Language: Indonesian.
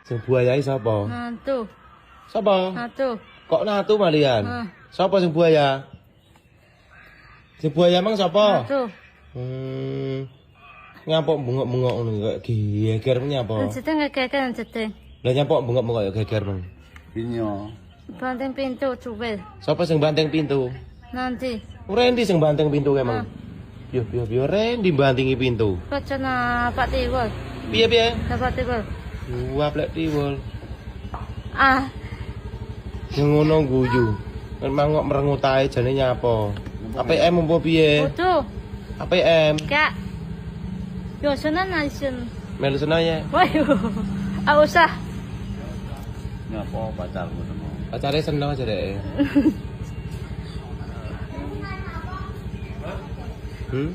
Sing buayai sapa? Natu. Sapa? Natu. Kok natu malian? Sapa sing buaya? Sing buaya mang sapa? Natu. Ngampok bengok-bengok ngono kok geger nyapa? Ceteng geger ceteng. Lah nyapa bengok-bengok ya geger mang. Pinyo. Banteng pintu coba. Sapa sing banteng pintu? Nanti. Randy sing banteng pintu kae mang. Piye Randy bantingi pintu. Kacana Pak Tiwul. Piye? Pak Tiwul. Wah plek tiwul. Ah, Yang ngono guyu. Memang kok merengut ae jane nyapa? APM opo piye? foto. APM. Kak. Yo sana naisun. Melu senaya. Wayo. Ah usah. Nyapa pacarmu temu? Pacare seneng aja deh. Hmm.